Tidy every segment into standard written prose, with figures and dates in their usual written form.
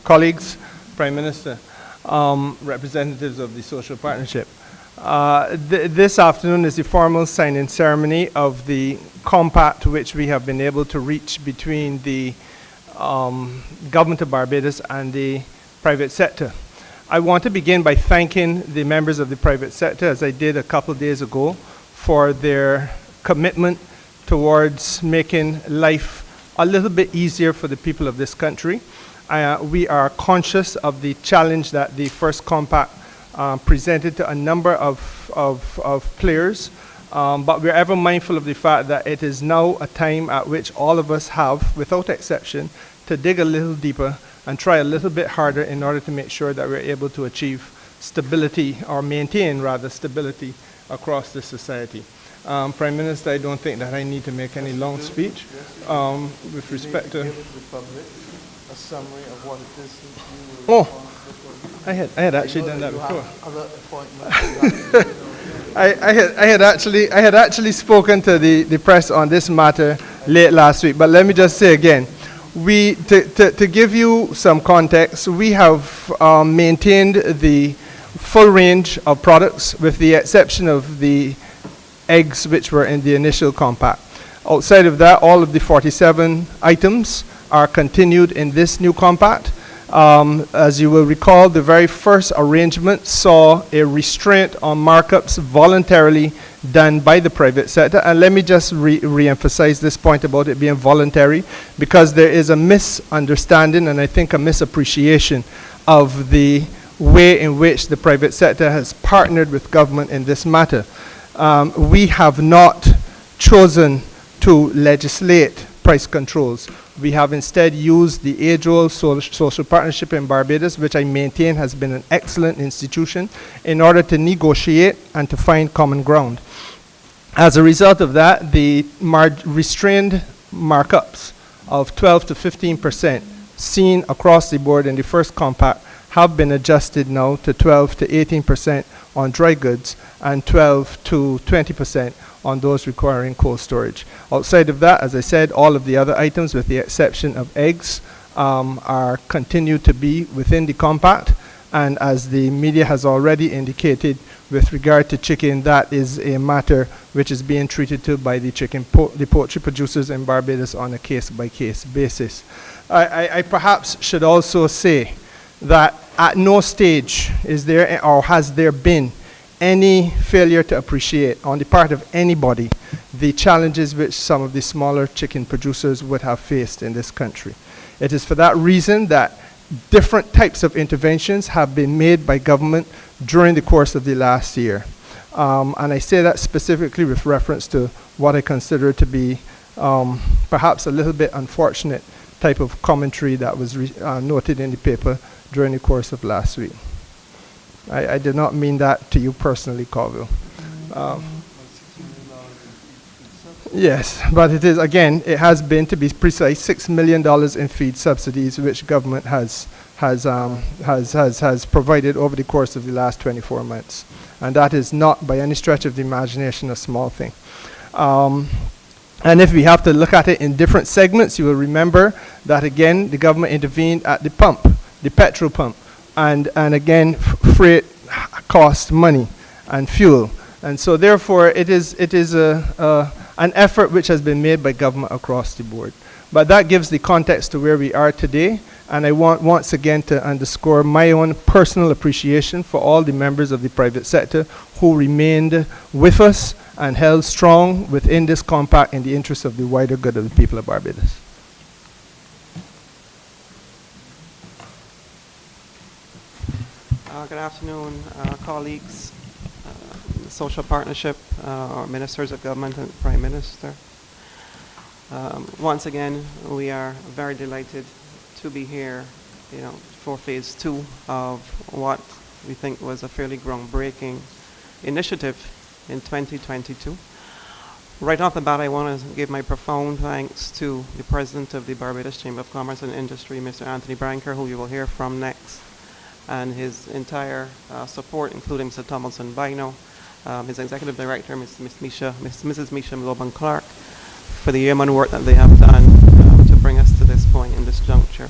colleagues, Prime Minister, representatives of the Social Partnership. This afternoon is the formal signing ceremony of the compact which we have been able to reach between the government of Barbados and the private sector. I want to begin by thanking the members of the private sector, as I did a couple of days ago, for their commitment towards making life a little bit easier for the people of this country. We are conscious of the challenge that the first compact presented to a number of players, but we're ever mindful of the fact that it is now a time at which all of us have, without exception, to dig a little deeper and try a little bit harder in order to make sure that we're able to achieve stability, or maintain rather stability, across this society. Prime Minister, I don't think that I need to make any long speech with respect to a summary of what it is that you I had actually done that before. I had actually spoken to the press on this matter late last week, but let me just say again, to give you some context, we have maintained the full range of products with the exception of the eggs which were in the initial compact. Outside of that, all of the 47 items are continued in this new compact. As you will recall, the very first arrangement saw a restraint on markups voluntarily done by the private sector. And let me just re-emphasize this point about it being voluntary, because there is a misunderstanding and I think a misappreciation of the way in which the private sector has partnered with government in this matter. We have not chosen to legislate price controls. We have instead used the age-old social partnership in Barbados, which I maintain has been an excellent institution, in order to negotiate and to find common ground. As a result of that, the restrained markups of 12 to 15% seen across the board in the first compact have been adjusted now to 12 to 18% on dry goods and 12 to 20% on those requiring cold storage. Outside of that, as I said, all of the other items, with the exception of eggs, are continued to be within the compact. And as the media has already indicated, with regard to chicken, that is a matter which is being treated to by the poultry producers in Barbados on a case-by-case basis. I perhaps should also say that at no stage is there or has there been any failure to appreciate on the part of anybody the challenges which some of the smaller chicken producers would have faced in this country. It is for that reason that different types of interventions have been made by government during the course of the last year. And I say that specifically with reference to what I consider to be perhaps a little bit unfortunate type of commentary that was noted in the paper during the course of last week. I did not mean that to you personally, Colville. Yes, but it is, again, it has been, to be precise, $6 million in feed subsidies, which government has provided over the course of the last 24 months. And that is not, by any stretch of the imagination, a small thing. And if we have to look at it in different segments, you will remember that, again, the government intervened at the pump, the petrol pump. And again, freight cost money and fuel. And so therefore, it is an effort which has been made by government across the board. But that gives the context to where we are today. And I want once again to underscore my own personal appreciation for all the members of the private sector who remained with us and held strong within this compact in the interest of the wider good of the people of Barbados. Good afternoon, colleagues, Social Partnership, our Ministers of Government and Prime Minister. Once again, we are very delighted to be here, for phase 2 of what we think was a fairly groundbreaking initiative in 2022. Right off the bat, I want to give my profound thanks to the President of the Barbados Chamber of Commerce and Industry, Mr. Anthony Branker, who you will hear from next, and his entire support, including Mr. Tomlinson Bino, his Executive Director, Mrs. Misha Mloban-Clark, for the yeoman work that they have done to bring us to this point in this juncture.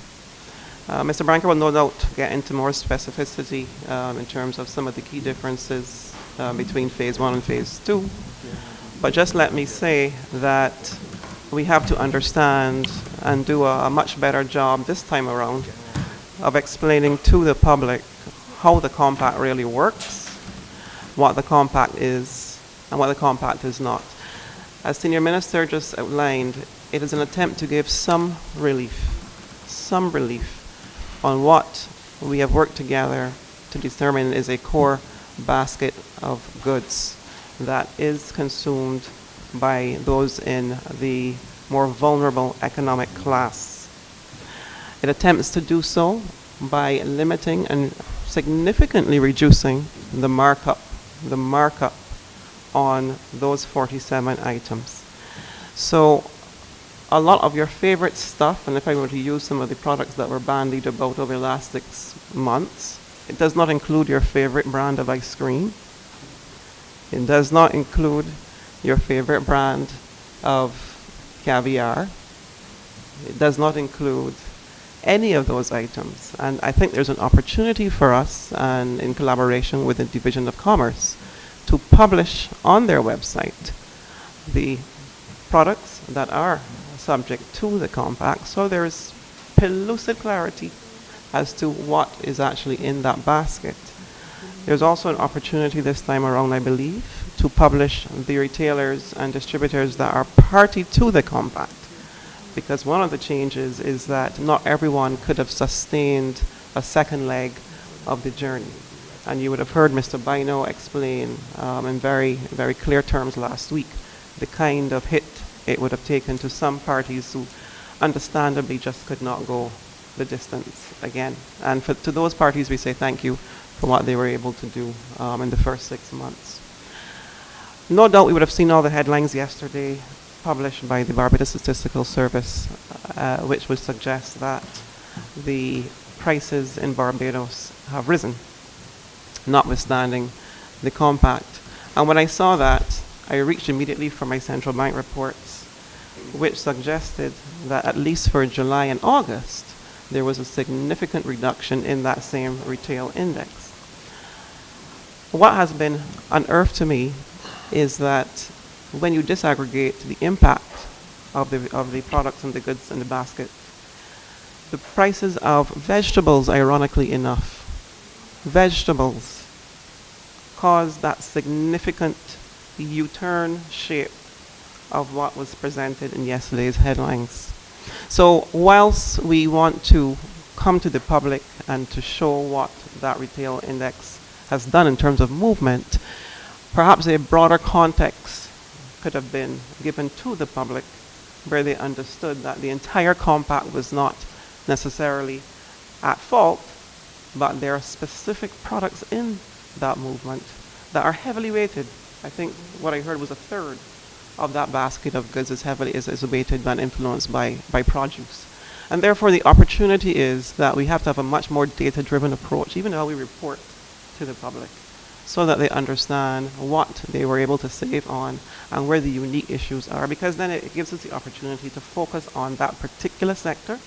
Mr. Branker will no doubt get into more specificity in terms of some of the key differences between Phase 1 and Phase 2. But just let me say that we have to understand and do a much better job this time around of explaining to the public how the compact really works, what the compact is, and what the compact is not. As Senior Minister just outlined, it is an attempt to give some relief on what we have worked together to determine is a core basket of goods that is consumed by those in the more vulnerable economic class. It attempts to do so by limiting and significantly reducing the markup on those 47 items. So a lot of your favorite stuff, and if I were to use some of the products that were bandied about over the last 6 months, it does not include your favorite brand of ice cream. It does not include your favorite brand of caviar. It does not include any of those items. And I think there's an opportunity for us, and in collaboration with the Division of Commerce, to publish on their website the products that are subject to the compact, so there's pellucid clarity as to what is actually in that basket. There's also an opportunity this time around, I believe, to publish the retailers and distributors that are party to the compact, because one of the changes is that not everyone could have sustained a second leg of the journey. And you would have heard Mr. Bino explain in very, very clear terms last week the kind of hit it would have taken to some parties who understandably just could not go the distance again. And to those parties we say thank you for what they were able to do in the first 6 months. No doubt we would have seen all the headlines yesterday published by the Barbados Statistical Service, which would suggest that the prices in Barbados have risen, notwithstanding the compact. And when I saw that, I reached immediately for my central bank reports, which suggested that at least for July and August, there was a significant reduction in that same retail index. What has been unearthed to me is that when you disaggregate the impact of the products and the goods in the basket, the prices of vegetables, ironically enough, vegetables caused that significant U-turn shape of what was presented in yesterday's headlines. So whilst we want to come to the public and to show what that retail index has done in terms of movement, perhaps a broader context could have been given to the public where they understood that the entire compact was not necessarily at fault, but there are specific products in that movement that are heavily weighted. I think what I heard was a third of that basket of goods is weighted and influenced by produce. And therefore the opportunity is that we have to have a much more data-driven approach, even how we report to the public, so that they understand what they were able to save on and where the unique issues are, because then it gives us the opportunity to focus on that particular sector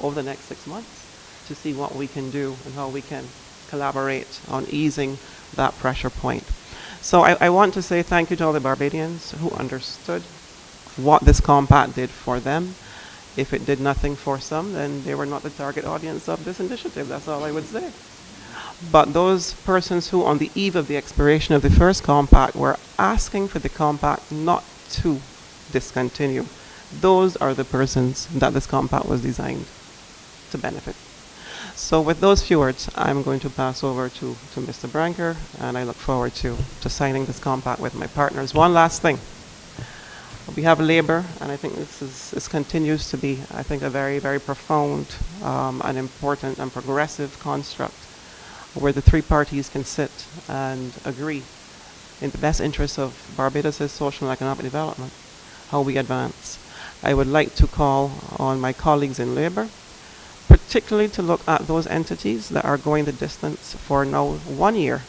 over the next 6 months to see what we can do and how we can collaborate on easing that pressure point. So I want to say thank you to all the Barbadians who understood what this compact did for them. If it did nothing for some, then they were not the target audience of this initiative. That's all I would say. But those persons who, on the eve of the expiration of the first compact, were asking for the compact not to discontinue, those are the persons that this compact was designed to benefit. So with those few words, I'm going to pass over to Mr. Branker, and I look forward to signing this compact with my partners. One last thing. We have labor, and I think this continues to be, I think, a very, very profound and important and progressive construct where the three parties can sit and agree in the best interest of Barbados' social and economic development, how we advance. I would like to call on my colleagues in labor, particularly to look at those entities that are going the distance for now 1 year,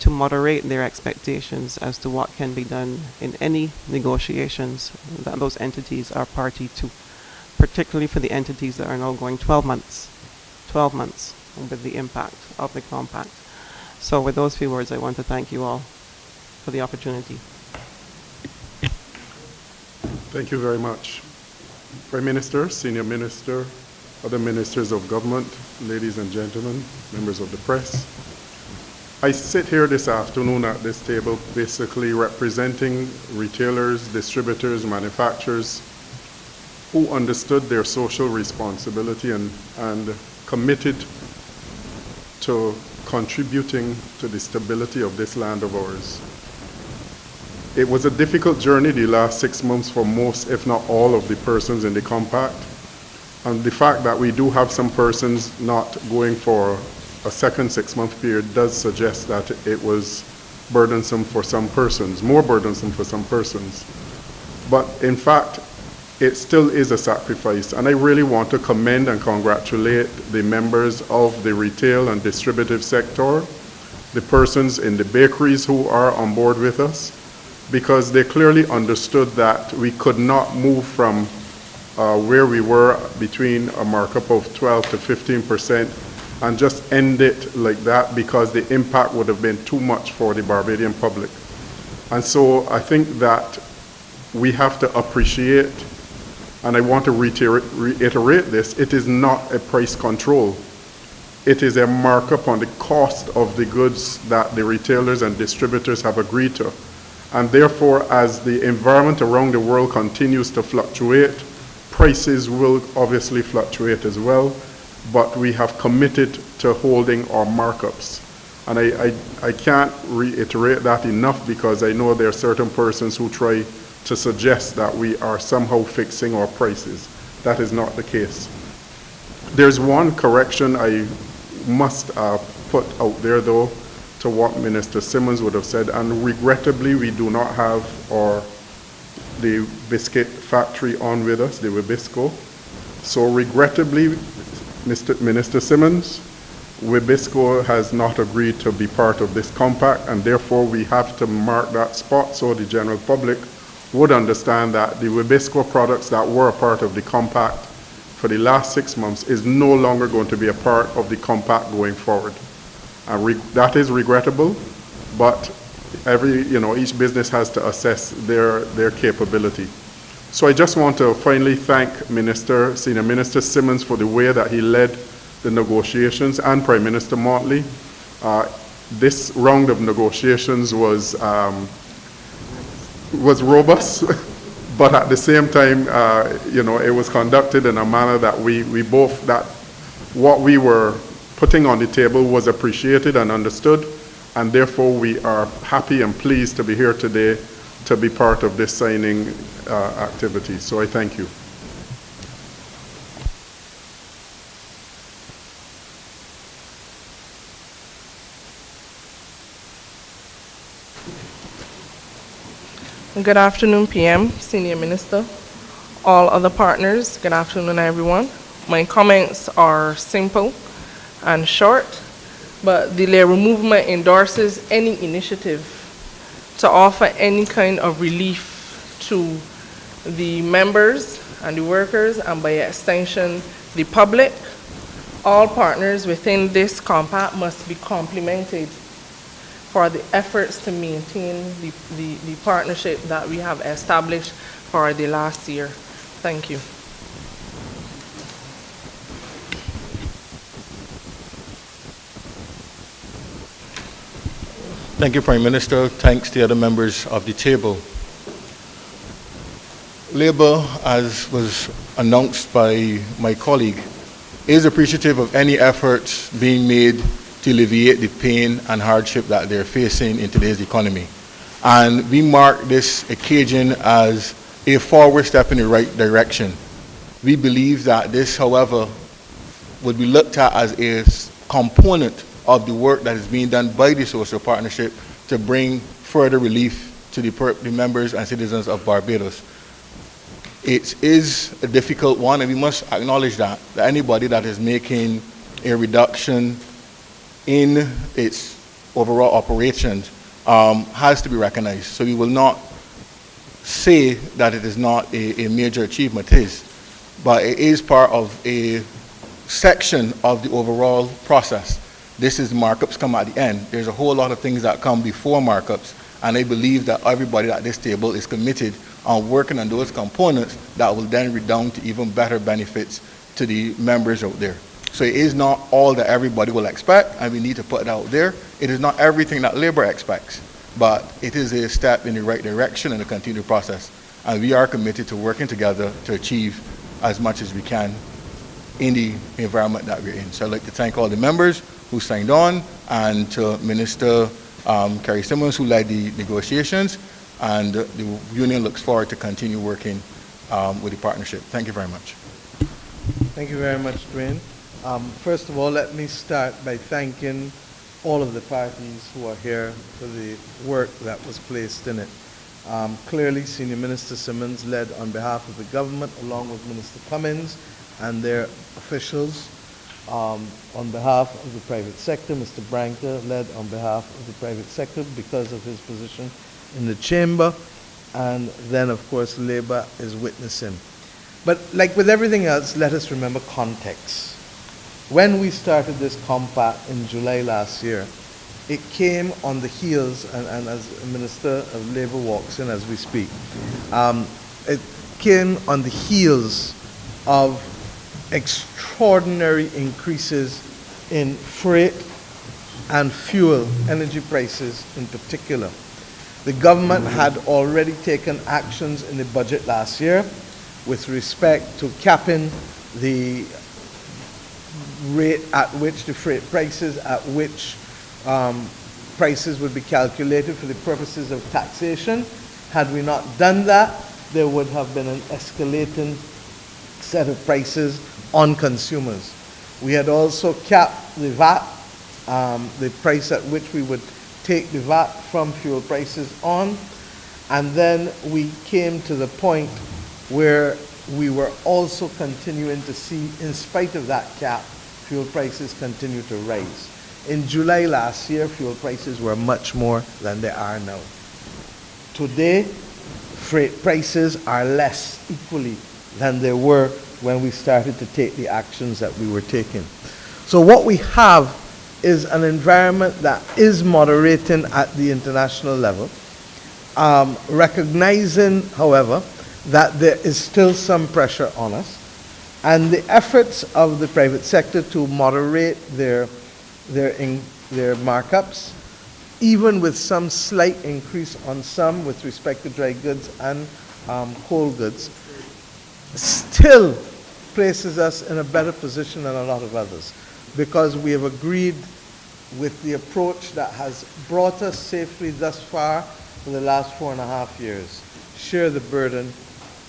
to moderate their expectations as to what can be done in any negotiations that those entities are party to. particularly for the entities that are now going 12 months with the impact of the compact. So with those few words, I want to thank you all for the opportunity. Thank you very much. Prime Minister, Senior Minister, other ministers of government, ladies and gentlemen, members of the press. I sit here this afternoon at this table basically representing retailers, distributors, manufacturers who understood their social responsibility and committed to contributing to the stability of this land of ours. It was a difficult journey the last 6 months for most, if not all, of the persons in the compact. And the fact that we do have some persons not going for a second 6-month period does suggest that it was burdensome for some persons, more burdensome for some persons. But in fact, it still is a sacrifice. And I really want to commend and congratulate the members of the retail and distributive sector, the persons in the bakeries who are on board with us, because they clearly understood that we could not move from where we were between a markup of 12 to 15% and just end it like that, because the impact would have been too much for the Barbadian public. And so I think that we have to appreciate, and I want to reiterate this, it is not a price control. It is a markup on the cost of the goods that the retailers and distributors have agreed to. And therefore, as the environment around the world continues to fluctuate, prices will obviously fluctuate as well, but we have committed to holding our markups. And I can't reiterate that enough, because I know there are certain persons who try to suggest that we are somehow fixing our prices. That is not the case. There's one correction I must put out there, though, to what Minister Simmons would have said, and regrettably we do not have the biscuit factory on with us, the Wibisco. So regrettably, Minister Simmons, Wibisco has not agreed to be part of this compact, and therefore we have to mark that spot so the general public would understand that the Wibisco products that were a part of the compact for the last 6 months is no longer going to be a part of the compact going forward. That is regrettable, but each business has to assess their capability. So I just want to finally thank Senior Minister Simmons for the way that he led the negotiations, and Prime Minister Motley. This round of negotiations was robust, but at the same time, it was conducted in a manner that that what we were putting on the table was appreciated and understood, and therefore we are happy and pleased to be here today to be part of this signing activity. So I thank you. Good afternoon, PM, Senior Minister, all other partners. Good afternoon, everyone. My comments are simple and short, but the Labour Movement endorses any initiative to offer any kind of relief to the members and the workers, and by extension, the public. All partners within this compact must be complimented for the efforts to maintain the partnership that we have established for the last year. Thank you. Thank you, Prime Minister. Thanks to the other members of the table. Labour, as was announced by my colleague, is appreciative of any efforts being made to alleviate the pain and hardship that they're facing in today's economy. And we mark this occasion as a forward step in the right direction. We believe that this, however, would be looked at as a component of the work that is being done by the social partnership to bring further relief to the members and citizens of Barbados. It is a difficult one, and we must acknowledge that anybody that is making a reduction in its overall operations has to be recognized. So we will not say that it is not a major achievement. It is. but it is part of a section of the overall process. This is markups come at the end. There's a whole lot of things that come before markups, and I believe that everybody at this table is committed on working on those components that will then redound to even better benefits to the members out there. So it is not all that everybody will expect, and we need to put it out there. It is not everything that labor expects, but it is a step in the right direction in the continued process. And we are committed to working together to achieve as much as we can in the environment that we're in. So I'd like to thank all the members who signed on, and to Minister Kerry Simmons, who led the negotiations, and the union looks forward to continue working with the partnership. Thank you very much. Thank you very much, Dwayne. First of all, let me start by thanking all of the parties who are here for the work that was placed in it. Clearly, Senior Minister Simmons led on behalf of the government, along with Minister Cummins and their officials. On behalf of the private sector, Mr. Branca led on behalf of the private sector because of his position in the chamber, and then, of course, Labour is witnessing. But like with everything else, let us remember context. When we started this compact in July last year, it came on the heels, and as the Minister of Labour walks in as we speak, it came on the heels of extraordinary increases in freight and fuel, energy prices in particular. The government had already taken actions in the budget last year with respect to capping the rate at which the freight prices, at which prices would be calculated for the purposes of taxation. Had we not done that, there would have been an escalating set of prices on consumers. We had also capped the VAT, the price at which we would take the VAT from fuel prices on, and then we came to the point where we were also continuing to see, in spite of that cap, fuel prices continue to rise. In July last year, fuel prices were much more than they are now. Today, freight prices are less equally than they were when we started to take the actions that we were taking. So what we have is an environment that is moderating at the international level, recognizing, however, that there is still some pressure on us, and the efforts of the private sector to moderate their markups, even with some slight increase on some with respect to dry goods and whole goods, still places us in a better position than a lot of others, because we have agreed with the approach that has brought us safely thus far for the last 4.5 years. Share the burden,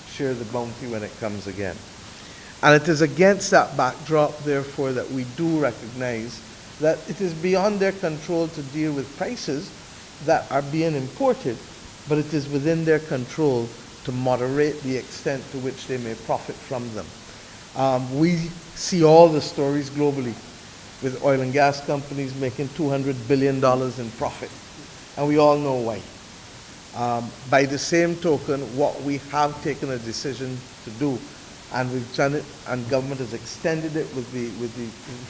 share the bounty when it comes again. And it is against that backdrop, therefore, that we do recognize that it is beyond their control to deal with prices that are being imported, but it is within their control to moderate the extent to which they may profit from them. We see all the stories globally with oil and gas companies making $200 billion in profit, and we all know why. By the same token, what we have taken a decision to do, and we've done it, and government has extended it with the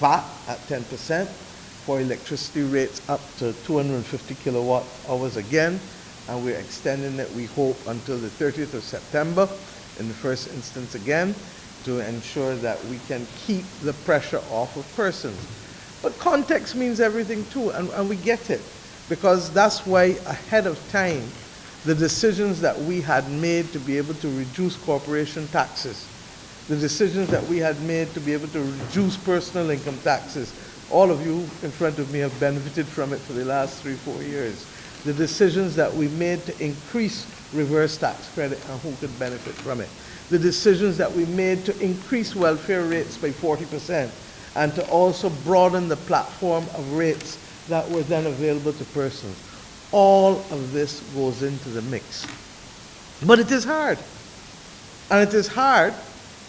VAT at 10% for electricity rates up to 250 kilowatt hours again, and we're extending it, we hope, until the 30th of September in the first instance again, to ensure that we can keep the pressure off of persons. But context means everything too, and we get it, because that's why ahead of time, the decisions that we had made to be able to reduce corporation taxes, the decisions that we had made to be able to reduce personal income taxes, all of you in front of me have benefited from it for the last 3-4 years. The decisions that we made to increase reverse tax credit and who could benefit from it. The decisions that we made to increase welfare rates by 40% and to also broaden the platform of rates that were then available to persons. All of this goes into the mix. But it is hard. And it is hard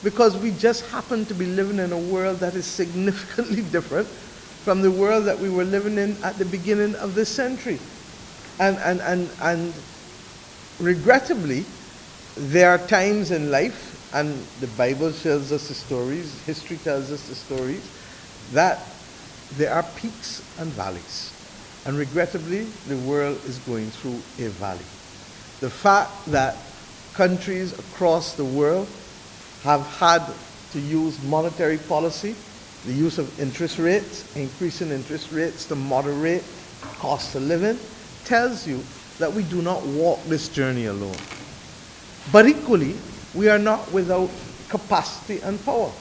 because we just happen to be living in a world that is significantly different from the world that we were living in at the beginning of this century. And regrettably, there are times in life and the Bible tells us the stories, history tells us the stories, that there are peaks and valleys. And regrettably, the world is going through a valley. The fact that countries across the world have had to use monetary policy, the use of interest rates, increasing interest rates to moderate cost of living, tells you that we do not walk this journey alone. But equally, we are not without capacity and power.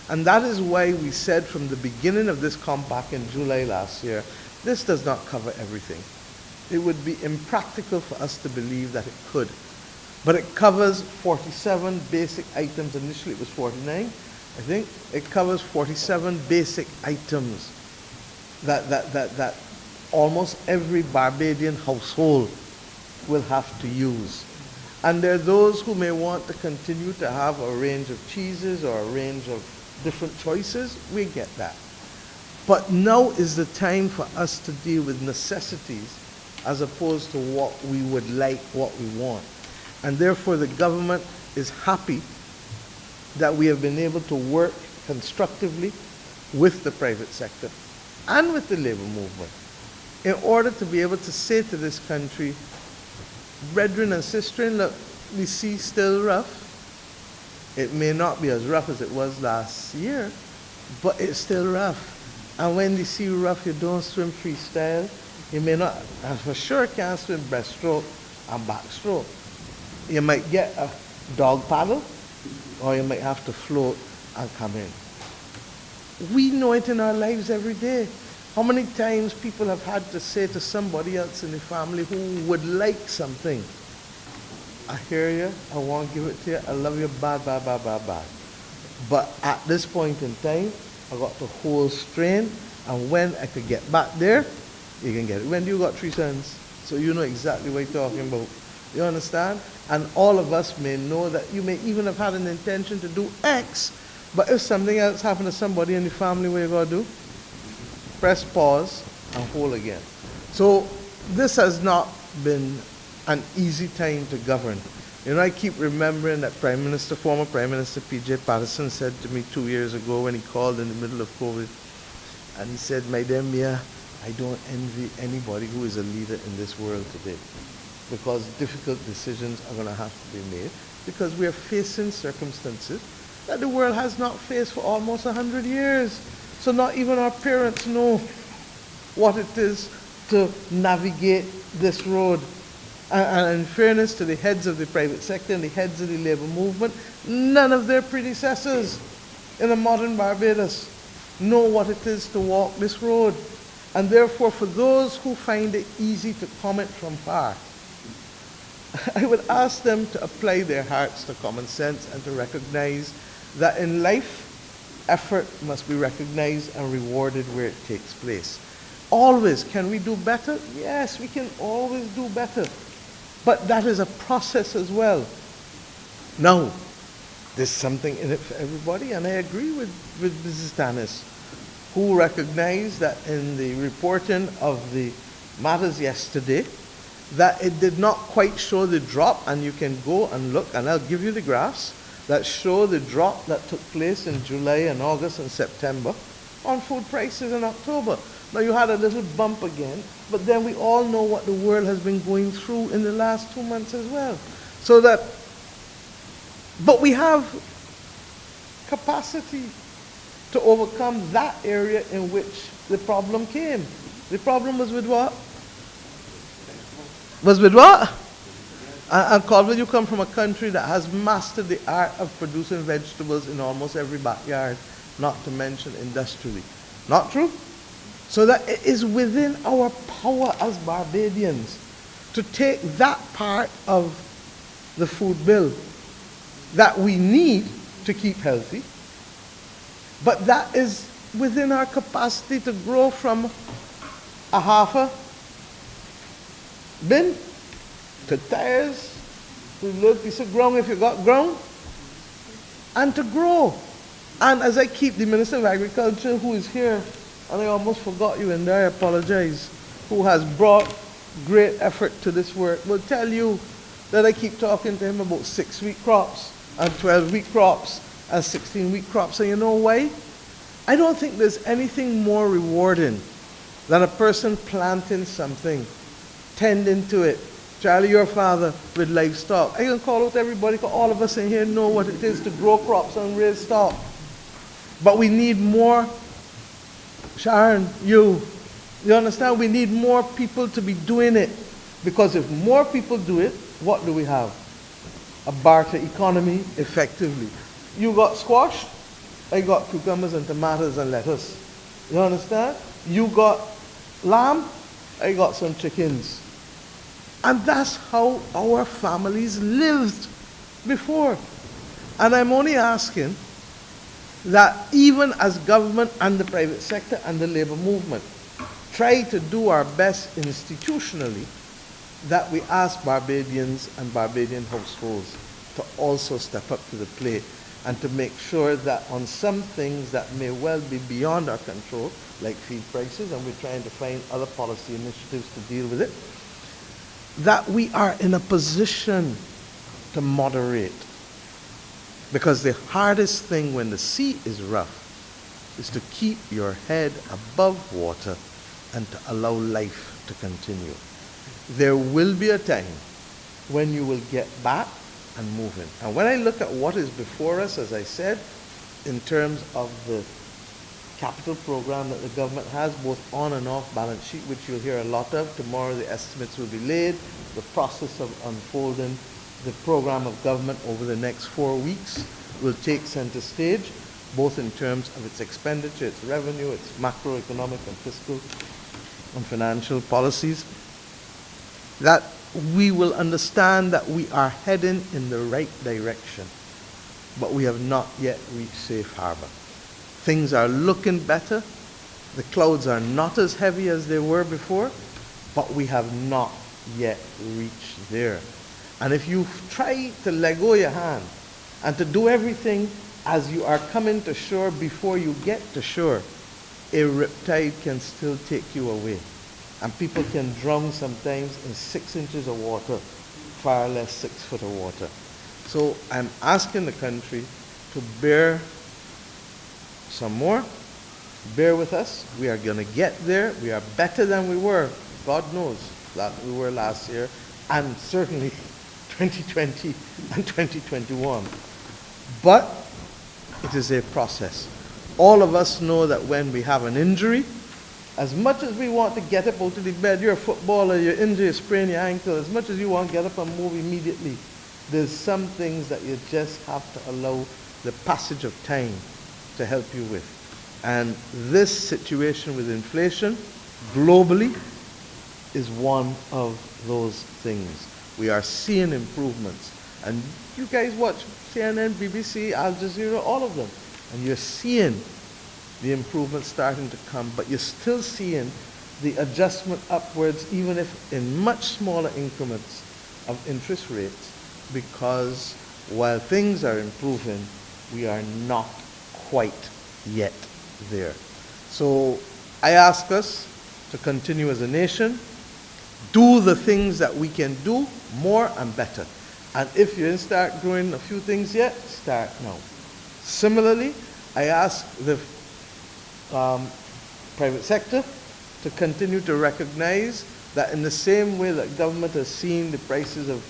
And that is why we said from the beginning of this compact in July last year, this does not cover everything. It would be impractical for us to believe that it could. But it covers 47 basic items. Initially it was 49, I think. It covers 47 basic items that almost every Barbadian household will have to use. And there are those who may want to continue to have a range of cheeses or a range of different choices. We get that. But now is the time for us to deal with necessities as opposed to what we would like, what we want. And therefore the government is happy that we have been able to work constructively with the private sector and with the labor movement in order to be able to say to this country, brethren and sistren, look, we see still rough. It may not be as rough as it was last year, but it's still rough. And when you see rough, you don't swim freestyle. You may not, and for sure can't swim breaststroke and backstroke. You might get a dog paddle, or you might have to float and come in. We know it in our lives every day. How many times people have had to say to somebody else in the family who would like something, I hear you, I want to give it to you, I love you, bad, bad, bad, bad, bad. But at this point in time, I got to hold strain, and when I could get back there, you can get it. When you got 3 sons, so you know exactly what you're talking about. You understand? And all of us may know that you may even have had an intention to do X, but if something else happened to somebody in the family, what you got to do? Press pause and hold again. So this has not been an easy time to govern. You know, I keep remembering that former Prime Minister P.J. Patterson said to me 2 years ago when he called in the middle of COVID, and he said, my dear Mia, I don't envy anybody who is a leader in this world today, because difficult decisions are going to have to be made, because we are facing circumstances that the world has not faced for almost 100 years. So not even our parents know what it is to navigate this road. And in fairness to the heads of the private sector and the heads of the labor movement, none of their predecessors in a modern Barbados know what it is to walk this road. And therefore, for those who find it easy to comment from far, I would ask them to apply their hearts to common sense and to recognize that in life, effort must be recognized and rewarded where it takes place. Always, can we do better? Yes, we can always do better. But that is a process as well. Now, there's something in it for everybody, and I agree with Mrs. Tanis, who recognized that in the reporting of the matters yesterday, that it did not quite show the drop, and you can go and look, and I'll give you the graphs that show the drop that took place in July and August and September on food prices in October. Now you had a little bump again, but then we all know what the world has been going through in the last 2 months as well. So that, but we have capacity to overcome that area in which the problem came. The problem was with what? Was with what? And Colvin, you come from a country that has mastered the art of producing vegetables in almost every backyard, not to mention industrially. Not true? So that it is within our power as Barbadians to take that part of the food bill that we need to keep healthy, but that is within our capacity to grow from a half a bin to tires, to a little piece of ground if you got ground, and to grow. And as I keep the Minister of Agriculture, who is here, and I almost forgot you and I apologize, who has brought great effort to this work, will tell you that I keep talking to him about 6-week crops. and 12-week crops and 16-week crops. And you know why? I don't think there's anything more rewarding than a person planting something, tending to it. Charlie, your father with livestock. I can call out everybody, because all of us in here know what it is to grow crops and raise stock. But we need more, Sharon, you understand? We need more people to be doing it. Because if more people do it, what do we have? A barter economy, effectively. You got squash, I got cucumbers and tomatoes and lettuce. You understand? You got lamb, I got some chickens. And that's how our families lived before. And I'm only asking that even as government and the private sector and the labor movement try to do our best institutionally, that we ask Barbadians and Barbadian households to also step up to the plate and to make sure that on some things that may well be beyond our control, like feed prices, and we're trying to find other policy initiatives to deal with it, that we are in a position to moderate. Because the hardest thing when the sea is rough is to keep your head above water and to allow life to continue. There will be a time when you will get back and moving. And when I look at what is before us, as I said, in terms of the capital program that the government has, both on and off balance sheet, which you'll hear a lot of. Tomorrow the estimates will be laid. The process of unfolding the program of government over the next 4 weeks will take center stage, both in terms of its expenditure, its revenue, its macroeconomic and fiscal and financial policies, that we will understand that we are heading in the right direction, but we have not yet reached safe harbor. Things are looking better. The clouds are not as heavy as they were before, but we have not yet reached there. And if you try to let go your hand and to do everything as you are coming to shore before you get to shore, a riptide can still take you away. And people can drown sometimes in 6 inches of water, far less 6 foot of water. So I'm asking the country to bear some more. Bear with us. We are going to get there. We are better than we were, God knows, that we were last year, and certainly 2020 and 2021. But it is a process. All of us know that when we have an injury, as much as we want to get up out of the bed, you're a footballer, you're injured, you sprain your ankle, as much as you want to get up and move immediately, there's some things that you just have to allow the passage of time to help you with. And this situation with inflation globally is one of those things. We are seeing improvements. And you guys watch CNN, BBC, Al Jazeera, all of them. And you're seeing the improvement starting to come, but you're still seeing the adjustment upwards, even if in much smaller increments of interest rates, because while things are improving, we are not quite yet there. So I ask us to continue as a nation, do the things that we can do more and better. And if you didn't start growing a few things yet, start now. Similarly, I ask the private sector to continue to recognize that in the same way that government has seen the prices of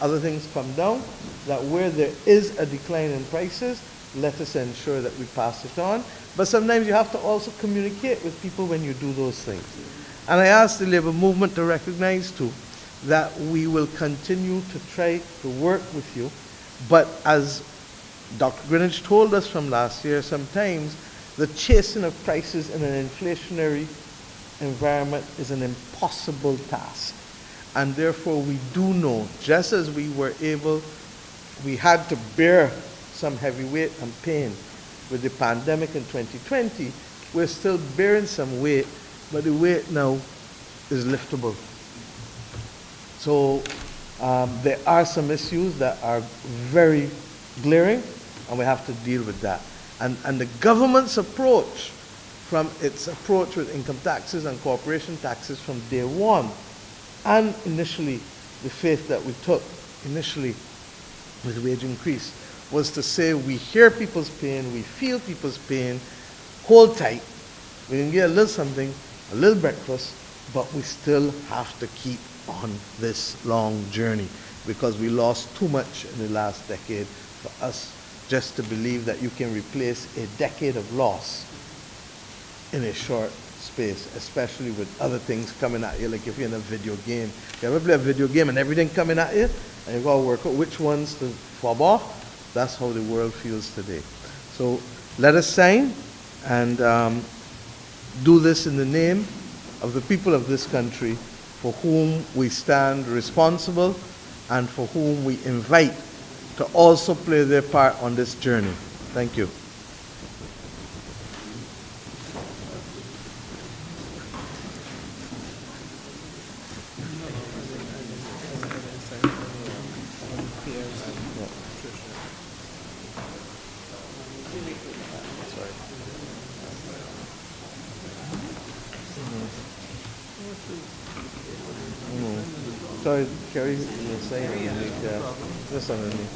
other things come down, that where there is a decline in prices, let us ensure that we pass it on. But sometimes you have to also communicate with people when you do those things. And I ask the labor movement to recognize too that we will continue to try to work with you. But as Dr. Greenidge told us from last year, sometimes the chasing of prices in an inflationary environment is an impossible task. And therefore we do know, just as we had to bear some heavy weight and pain with the pandemic in 2020, we're still bearing some weight, but the weight now is liftable. So there are some issues that are very glaring, and we have to deal with that. And the government's approach, from its approach with income taxes and corporation taxes from day one, and initially the faith that we took initially with wage increase was to say we hear people's pain, we feel people's pain, hold tight, we can get a little something, a little breakfast, but we still have to keep on this long journey because we lost too much in the last decade for us just to believe that you can replace a decade of loss in a short space, especially with other things coming at you. Like if you're in a video game, you ever play a video game and everything coming at you, and you gotta work out which ones to fob off? That's how the world feels today. So let us sign and do this in the name of the people of this country for whom we stand responsible and for whom we invite to also play their part on this journey. Thank you. Sorry, Kerry, you were saying underneath, this underneath.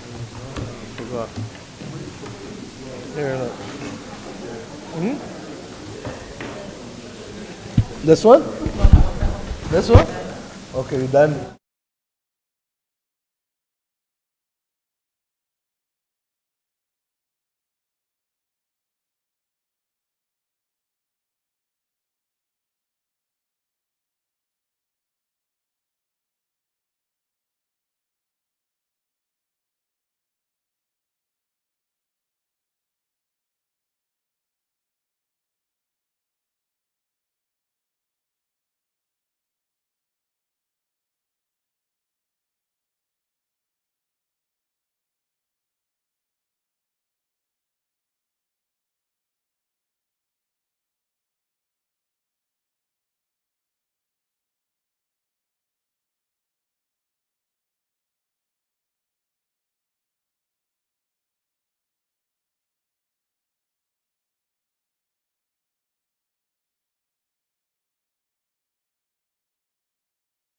Forgot. Here, look. This one? This one? Okay, you done?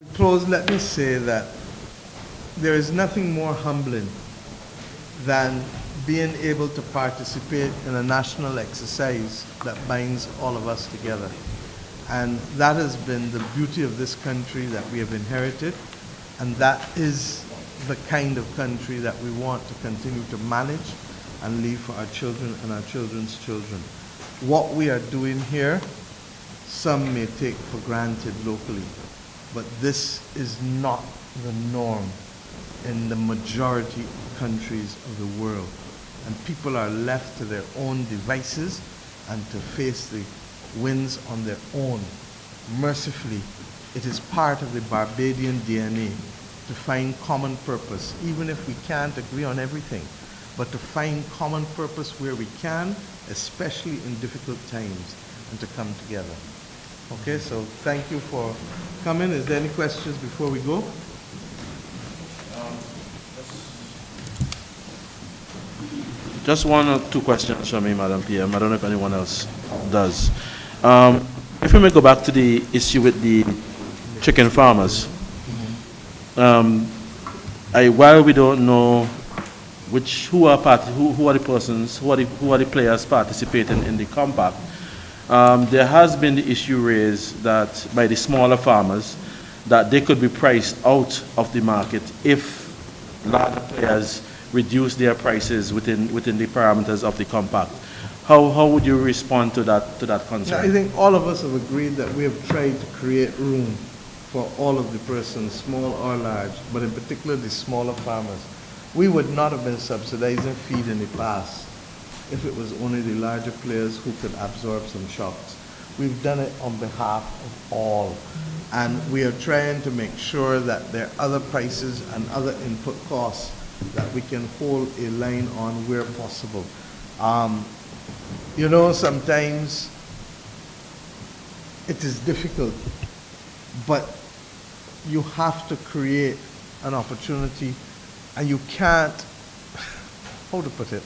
To close, let me say that there is nothing more humbling than being able to participate in a national exercise that binds all of us together. And that has been the beauty of this country that we have inherited, and that is the kind of country that we want to continue to manage and leave for our children and our children's children. What we are doing here, some may take for granted locally, but this is not the norm in the majority of countries of the world. And people are left to their own devices and to face the winds on their own. Mercifully, it is part of the Barbadian DNA to find common purpose, even if we can't agree on everything, but to find common purpose where we can, especially in difficult times, and to come together. Okay, so thank you for coming. Is there any questions before we go? Just one or two questions from me, Madam PM. I don't know if anyone else does. If we may go back to the issue with the chicken farmers, while we don't know who are the persons, who are the players participating in the compact, there has been the issue raised that by the smaller farmers that they could be priced out of the market if larger players reduce their prices within the parameters of the compact. How would you respond to that concern? I think all of us have agreed that we have tried to create room for all of the persons, small or large, but in particular the smaller farmers. We would not have been subsidizing feed in the past if it was only the larger players who could absorb some shocks. We've done it on behalf of all, and we are trying to make sure that there are other prices and other input costs that we can hold a line on where possible. You know, sometimes it is difficult, but you have to create an opportunity, and you can't, how to put it,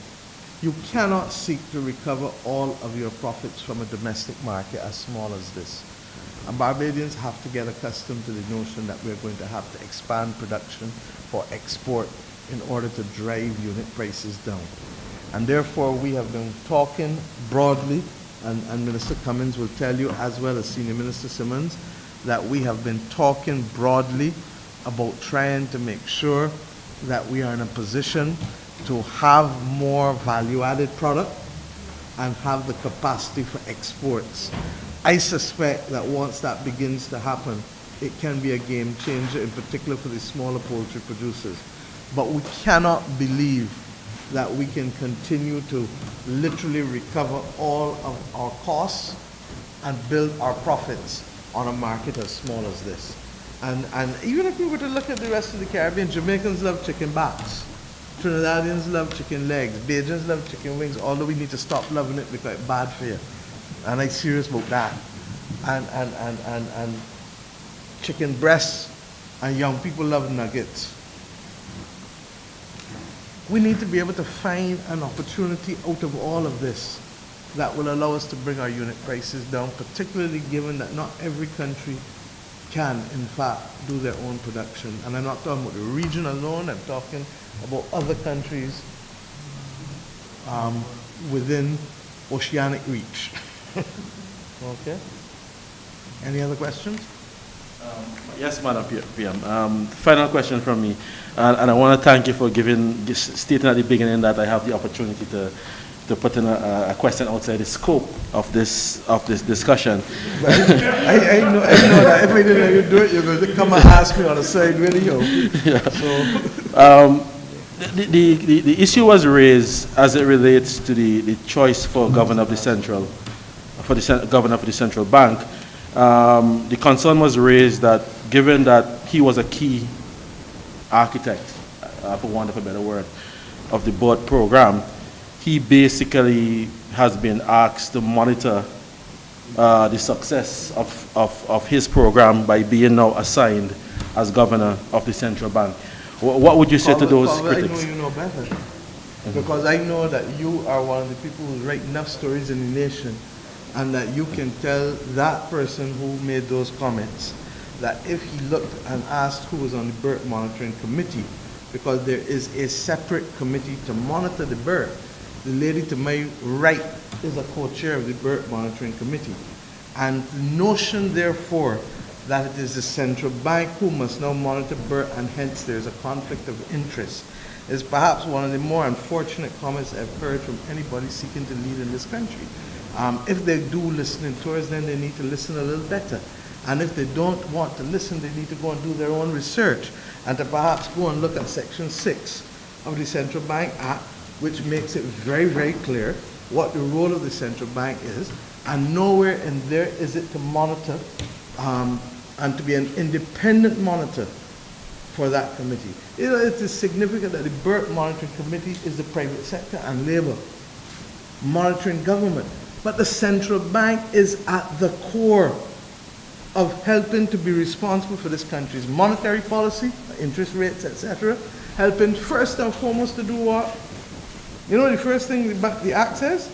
you cannot seek to recover all of your profits from a domestic market as small as this. And Barbadians have to get accustomed to the notion that we're going to have to expand production for export in order to drive unit prices down. And therefore, we have been talking broadly, and Minister Cummings will tell you, as well as Senior Minister Simmons, that we have been talking broadly about trying to make sure that we are in a position to have more value-added product and have the capacity for exports. I suspect that once that begins to happen, it can be a game changer, in particular for the smaller poultry producers. But we cannot believe that we can continue to literally recover all of our costs and build our profits on a market as small as this. And even if we were to look at the rest of the Caribbean, Jamaicans love chicken backs. Trinidadians love chicken legs. Bajans love chicken wings, although we need to stop loving it because it's bad for you. And I'm serious about that. And chicken breasts, and young people love nuggets. We need to be able to find an opportunity out of all of this that will allow us to bring our unit prices down, particularly given that not every country can, in fact, do their own production. And I'm not talking about the region alone, I'm talking about other countries within oceanic reach. Okay? Any other questions? Yes, Madam PM. Final question from me, and I want to thank you for stating at the beginning that I have the opportunity to put in a question outside the scope of this discussion. I know that if I didn't let you do it, you're going to come and ask me on the side video. Yeah. So. The issue was raised as it relates to the choice for governor of the central bank. The concern was raised that given that he was a key architect, for want of a better word, of the board program, he basically has been asked to monitor the success of his program by being now assigned as governor of the central bank. What would you say to those critics? I know you know better. Because I know that you are one of the people who write enough stories in the nation, and that you can tell that person who made those comments that if he looked and asked who was on the bird monitoring committee, because there is a separate committee to monitor the bird. The lady to my right is a co-chair of the bird monitoring committee. And the notion, therefore, that it is the central bank who must now monitor bird, and hence there's a conflict of interest, is perhaps one of the more unfortunate comments I've heard from anybody seeking to lead in this country. If they do listening tours, then they need to listen a little better. And if they don't want to listen, they need to go and do their own research, and to perhaps go and look at Section 6 of the Central Bank Act, which makes it very, very clear what the role of the central bank is, and nowhere in there is it to monitor and to be an independent monitor for that committee. You know, it is significant that the Bird Monitoring Committee is the private sector and labor monitoring government. But the central bank is at the core of helping to be responsible for this country's monetary policy, interest rates, etc., helping first and foremost to do what? You know the first thing the Act says?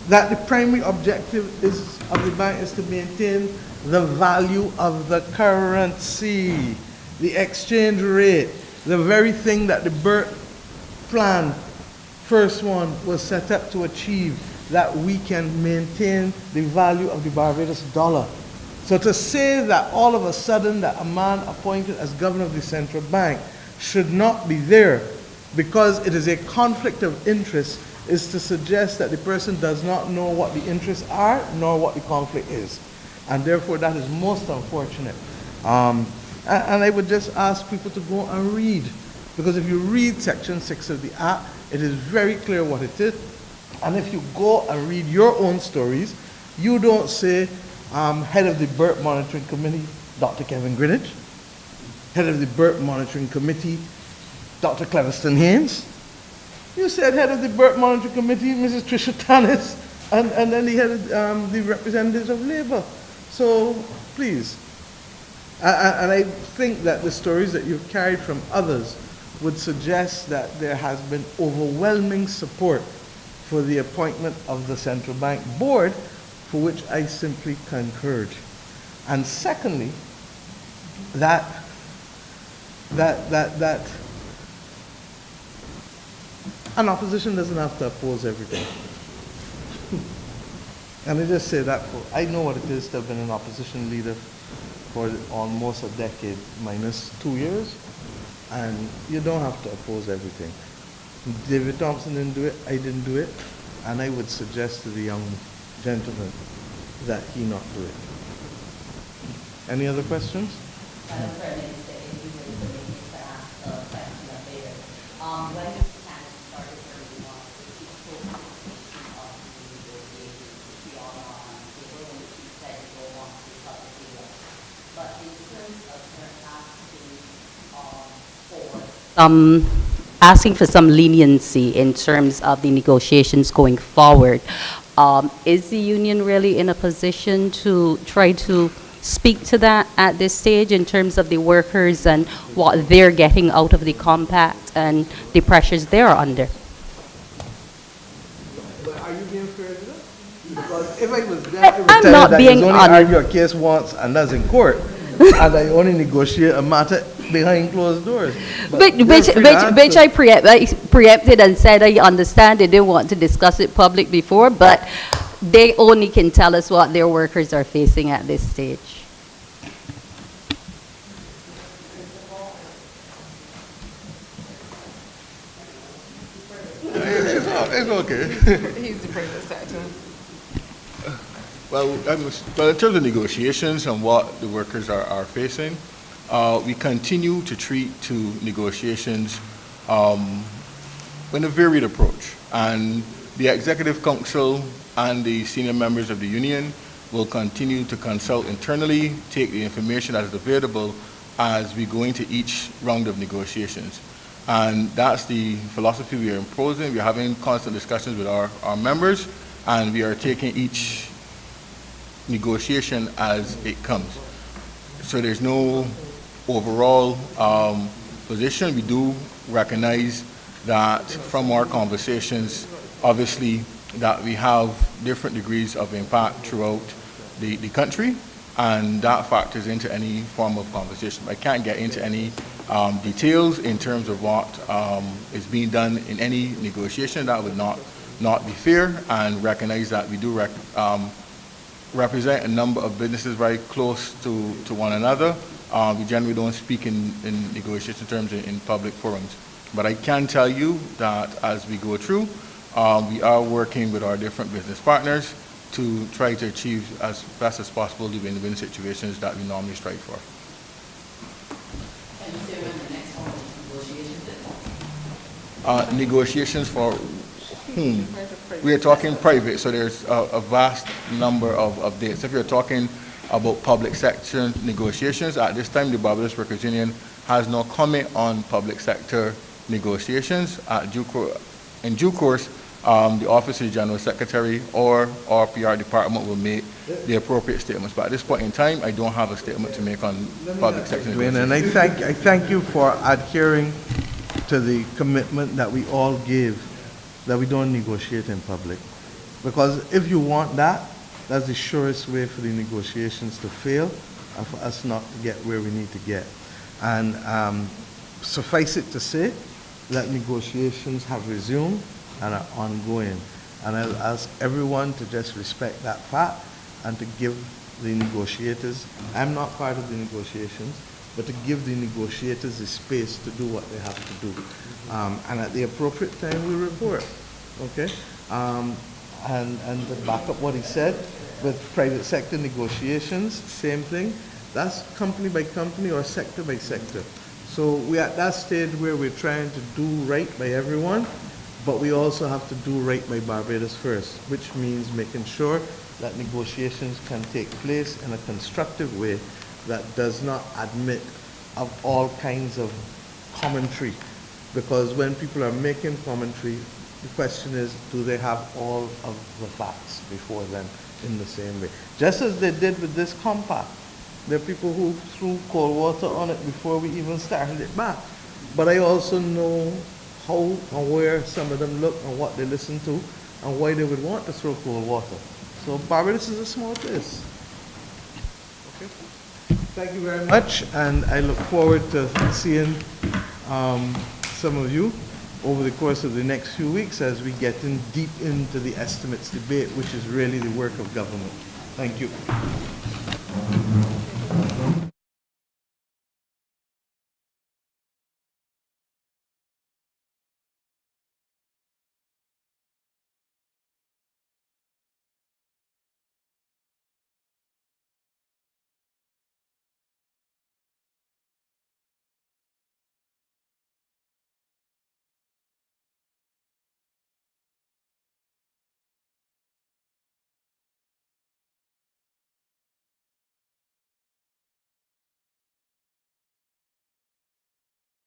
That the primary objective of the bank is to maintain the value of the currency, the exchange rate, the very thing that the Burt plan, first one, was set up to achieve, that we can maintain the value of the Barbados dollar. So to say that all of a sudden that a man appointed as governor of the central bank should not be there because it is a conflict of interest is to suggest that the person does not know what the interests are nor what the conflict is. And therefore that is most unfortunate. And I would just ask people to go and read, because if you read Section 6 of the Act, it is very clear what it is. And if you go and read your own stories, you don't say head of the Burt Monitoring Committee, Dr. Kevin Greenwich, head of the Burt Monitoring Committee, Dr. Cleviston Haynes. You said head of the Burt Monitoring Committee, Mrs. Tricia Tannis, and then the head of the representatives of Labour. So please, and I think that the stories that you've carried from others would suggest that there has been overwhelming support for the appointment of the central bank board, for which I simply concurred. And secondly, that An opposition doesn't have to oppose everything. And I just say that I know what it is to have been an opposition leader for almost a decade, minus 2 years, and you don't have to oppose everything. David Thompson didn't do it, I didn't do it, and I would suggest to the young gentleman that he not do it. Any other questions? Madam Prime Minister, if you will permit me to ask a question of David. When this campaign started early on, the chief spoke of the negotiations, which we all know on the table, and the chief said he will want to cut the deal. But in terms of her asking for some leniency in terms of the negotiations going forward, is the union really in a position to try to speak to that at this stage in terms of the workers and what they're getting out of the compact and the pressures they're under? But are you being fair to them? Because if I was there, I would I'm tell not you that being you only un- argue a case once, and that's in court. And I only negotiate a matter behind closed doors. Which I preempted and said I understand they didn't want to discuss it public before, but they only can tell us what their workers are facing at this stage. It's okay. He's the private sector. Well, in terms of negotiations and what the workers are facing, we continue to treat to negotiations in a varied approach. And the Executive Council and the senior members of the union will continue to consult internally, take the information that is available as we go into each round of negotiations. And that's the philosophy we are imposing. We're having constant discussions with our members, and we are taking each negotiation as it comes. So there's no overall position. We do recognize that from our conversations, obviously, that we have different degrees of impact throughout the country, and that factors into any form of conversation. I can't get into any details in terms of what is being done in any negotiation. That would not be fair, and recognize that we do represent a number of businesses very close to one another. We generally don't speak in negotiation terms in public forums. But I can tell you that as we go through, we are working with our different business partners to try to achieve as best as possible the win-win situations that we normally strive for. Can you say when the next round of negotiations is? Negotiations for whom? We are talking private, so there's a vast number of dates. If you're talking about public sector negotiations, at this time the Barbados Workers Union has no comment on public sector negotiations. In due course, the Office of the General Secretary or our PR department will make the appropriate statements. But at this point in time, I don't have a statement to make on public sector Dwayne, negotiations. and I thank you for adhering to the commitment that we all gave, that we don't negotiate in public. Because if you want that, that's the surest way for the negotiations to fail and for us not to get where we need to get. And suffice it to say that negotiations have resumed and are ongoing. And I'll ask everyone to just respect that fact and to give the negotiators, I'm not part of the negotiations, but to give the negotiators the space to do what they have to do. And at the appropriate time, we report, okay? And to back up what he said, with private sector negotiations, same thing. That's company by company or sector by sector. So we're at that stage where we're trying to do right by everyone, but we also have to do right by Barbados first, which means making sure that negotiations can take place in a constructive way that does not admit of all kinds of commentary. Because when people are making commentary, the question is, do they have all of the facts before them in the same way? Just as they did with this compact. There are people who threw cold water on it before we even started it back. But I also know how and where some of them look and what they listen to and why they would want to throw cold water. So Barbados is a small place. Okay. Thank you very much, and I look forward to seeing some of you over the course of the next few weeks as we get in deep into the estimates debate, which is really the work of government. Thank you.